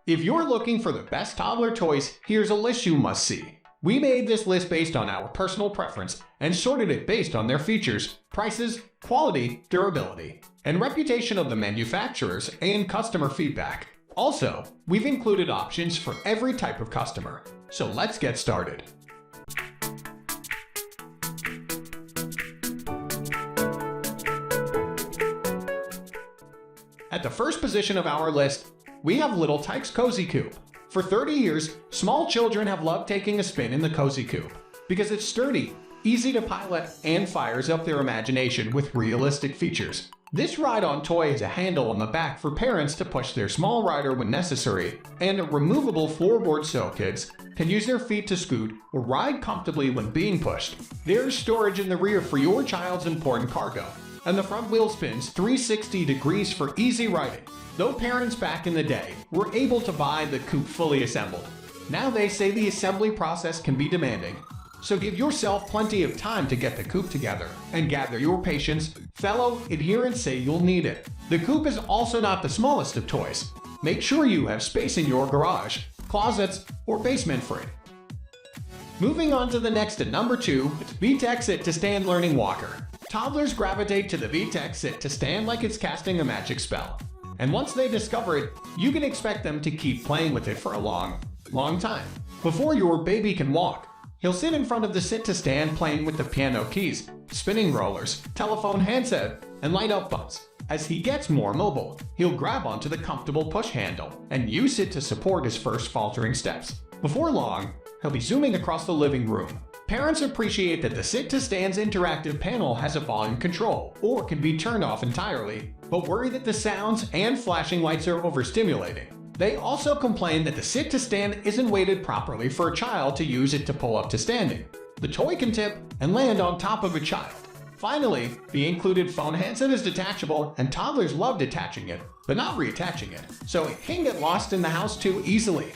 If you're looking for the best toddler toys, here's a list you must see. We made this list based on our personal preference and sorted it based on their features, prices, quality, durability, and reputation of the manufacturers and customer feedback. Also, we've included options for every type of customer. So let's get started. At the first position of our list, we have little Tikes Cozy Coupe. For 30 years, small children have loved taking a spin in the Cozy Coupe because it's sturdy, easy to pilot, and fires up their imagination with realistic features. This ride-on toy has a handle on the back for parents to push their small rider when necessary, and a removable floorboard so kids can use their feet to scoot or ride comfortably when being pushed. There's storage in the rear for your child's important cargo, and the front wheel spins 360 degrees for easy riding. Though parents back in the day were able to buy the Coupe fully assembled, now they say the assembly process can be demanding. So give yourself plenty of time to get the Coupe together and gather your patience. Fellow adherents say you'll need it. The Coupe is also not the smallest of toys. Make sure you have space in your garage, closets, or basement for it. Moving on to the next at number 2, it's VTech SitToStand Learning Walker. Toddlers gravitate to the VTech SitToStand like it's casting a magic spell. And once they discover it, you can expect them to keep playing with it for a long time. Before your baby can walk, he'll sit in front of the SitToStand playing with the piano keys, spinning rollers, telephone handset, and light-up buttons. As he gets more mobile, he'll grab onto the comfortable push handle and use it to support his first faltering steps. Before long, he'll be zooming across the living room. Parents appreciate that the SitToStand's interactive panel has a volume control or can be turned off entirely, but worry that the sounds and flashing lights are overstimulating. They also complain that the SitToStand isn't weighted properly for a child to use it to pull up to standing. The toy can tip and land on top of a child. Finally, the included phone handset is detachable, and toddlers love detaching it, but not reattaching it, so it can get lost in the house too easily.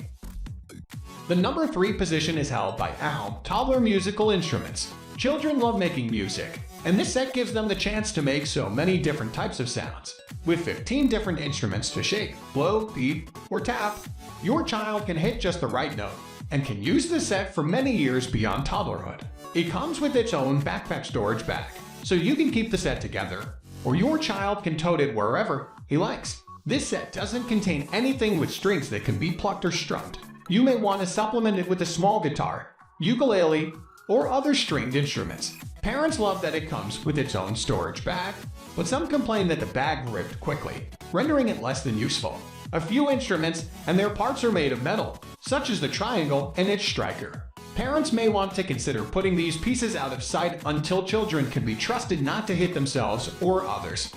The number 3 position is held by Ehome Toddler Musical Instruments. Children love making music, and this set gives them the chance to make so many different types of sounds. With 15 different instruments to shake, blow, beat, or tap, your child can hit just the right note and can use the set for many years beyond toddlerhood. It comes with its own backpack storage bag, so you can keep the set together, or your child can tote it wherever he likes. This set doesn't contain anything with strings that can be plucked or strummed. You may want to supplement it with a small guitar, ukulele, or other stringed instruments. Parents love that it comes with its own storage bag, but some complain that the bag ripped quickly, rendering it less than useful. A few instruments and their parts are made of metal, such as the triangle and its striker. Parents may want to consider putting these pieces out of sight until children can be trusted not to hit themselves or others.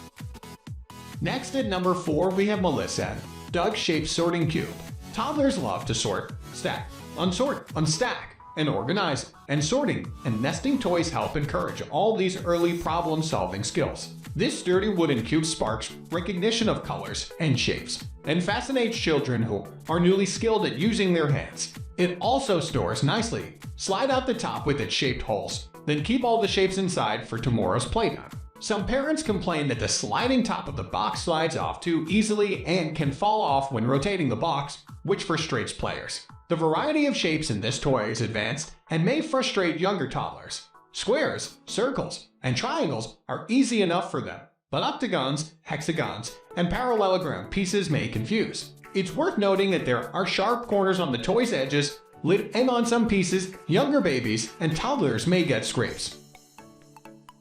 Next at number 4, we have Melissa Doug-shaped sorting cube. Toddlers love to sort, stack, unsort, unstack, and organize, and sorting and nesting toys help encourage all these early problem-solving skills. This sturdy wooden cube sparks recognition of colors and shapes and fascinates children who are newly skilled at using their hands. It also stores nicely. Slide out the top with its shaped holes, then keep all the shapes inside for tomorrow's playtime. Some parents complain that the sliding top of the box slides off too easily and can fall off when rotating the box, which frustrates players. The variety of shapes in this toy is advanced and may frustrate younger toddlers. Squares, circles, and triangles are easy enough for them, but octagons, hexagons, and parallelogram pieces may confuse. It's worth noting that there are sharp corners on the toy's edges, and on some pieces, younger babies and toddlers may get scrapes.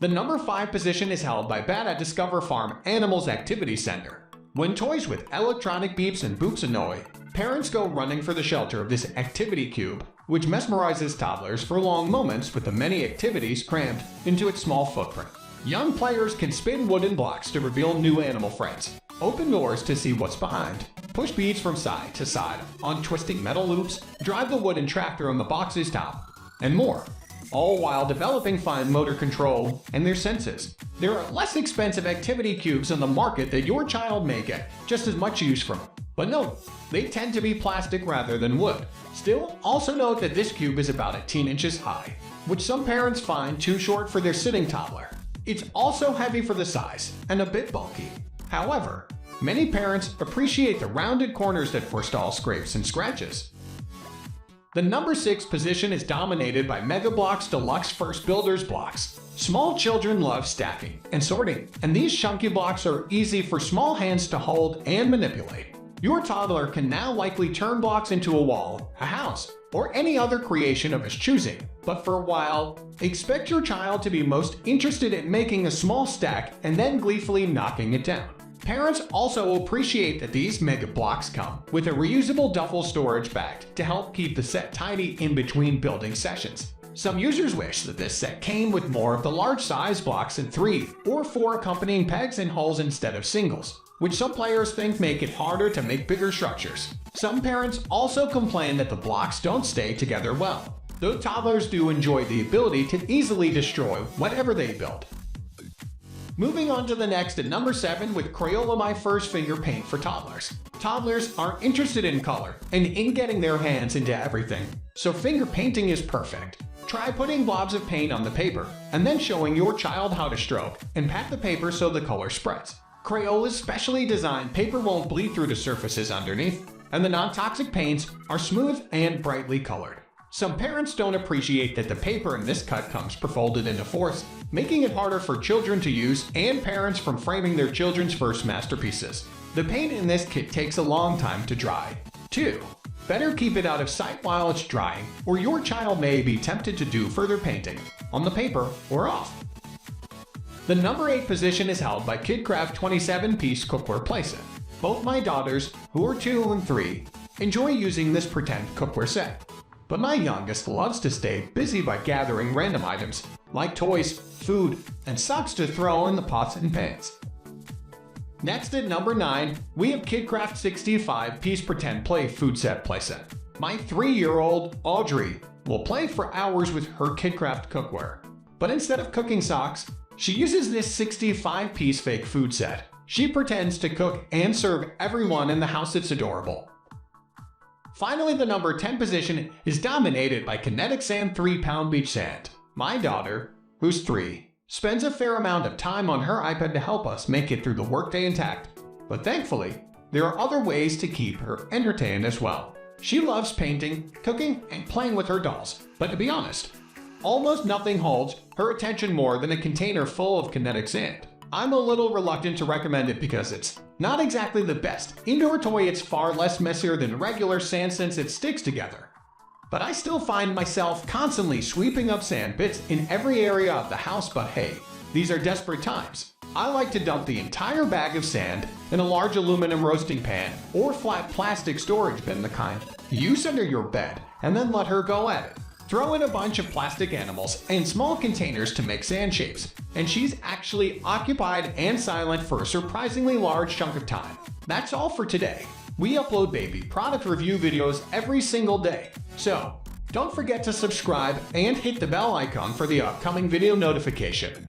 The number 5 position is held by Bada Discover Farm Animals Activity Center. When toys with electronic beeps and boops annoy, parents go running for the shelter of this activity cube, which mesmerizes toddlers for long moments with the many activities crammed into its small footprint. Young players can spin wooden blocks to reveal new animal friends, open doors to see what's behind, push beads from side to side on twisting metal loops, drive the wooden tractor on the box's top, and more, all while developing fine motor control and their senses. There are less expensive activity cubes on the market that your child may get just as much use from. But note, they tend to be plastic rather than wood. Still, also note that this cube is about 18 inches high, which some parents find too short for their sitting toddler. It's also heavy for the size and a bit bulky. However, Many parents appreciate the rounded corners that forestall scrapes and scratches. The number 6 position is dominated by Mega Bloks Deluxe First Builders blocks. Small children love stacking and sorting, and these chunky blocks are easy for small hands to hold and manipulate. Your toddler can now likely turn blocks into a wall, a house, or any other creation of his choosing. But for a while, expect your child to be most interested in making a small stack and then gleefully knocking it down. Parents also appreciate that these mega blocks come with a reusable duffel storage bag to help keep the set tidy in between building sessions. Some users wish that this set came with more of the large size blocks and 3 or 4 accompanying pegs and holes instead of singles, which some players think make it harder to make bigger structures. Some parents also complain that the blocks don't stay together well, though toddlers do enjoy the ability to easily destroy whatever they build. Moving on to the next at number 7 with Crayola My First Finger Paint for toddlers. Toddlers are interested in color and in getting their hands into everything, so finger painting is perfect. Try putting blobs of paint on the paper and then showing your child how to stroke and pat the paper so the color spreads. Crayola's specially designed paper won't bleed through the surfaces underneath, and the non-toxic paints are smooth and brightly colored. Some parents don't appreciate that the paper in this cut comes prefolded into fourths, making it harder for children to use and parents from framing their children's first masterpieces. The paint in this kit takes a long time to dry. 2. Better keep it out of sight while it's drying, or your child may be tempted to do further painting on the paper or off. The number 8 position is held by KidKraft 27-piece cookware playset. Both my daughters, who are 2 and 3, enjoy using this pretend cookware set. But my youngest loves to stay busy by gathering random items, like toys, food, and socks to throw in the pots and pans. Next at number 9, we have KidKraft 65-piece pretend play food set playset. My 3-year-old, Audrey, will play for hours with her KidKraft cookware. But instead of cooking socks, she uses this 65-piece fake food set. She pretends to cook and serve everyone in the house. It's adorable. Finally, the number 10 position is dominated by Kinetic Sand 3-pound beach sand. My daughter, who's 3, spends a fair amount of time on her iPad to help us make it through the workday intact. But thankfully, there are other ways to keep her entertained as well. She loves painting, cooking, and playing with her dolls. But to be honest, almost nothing holds her attention more than a container full of kinetic sand. I'm a little reluctant to recommend it because it's not exactly the best indoor toy. It's far less messier than regular sand since it sticks together. But I still find myself constantly sweeping up sand bits in every area of the house. But hey, these are desperate times. I like to dump the entire bag of sand in a large aluminum roasting pan or flat plastic storage bin, the kind you use under your bed, and then let her go at it. Throw in a bunch of plastic animals and small containers to make sand shapes, and she's actually occupied and silent for a surprisingly large chunk of time. That's all for today. We upload baby product review videos every single day, so don't forget to subscribe and hit the bell icon for the upcoming video notification.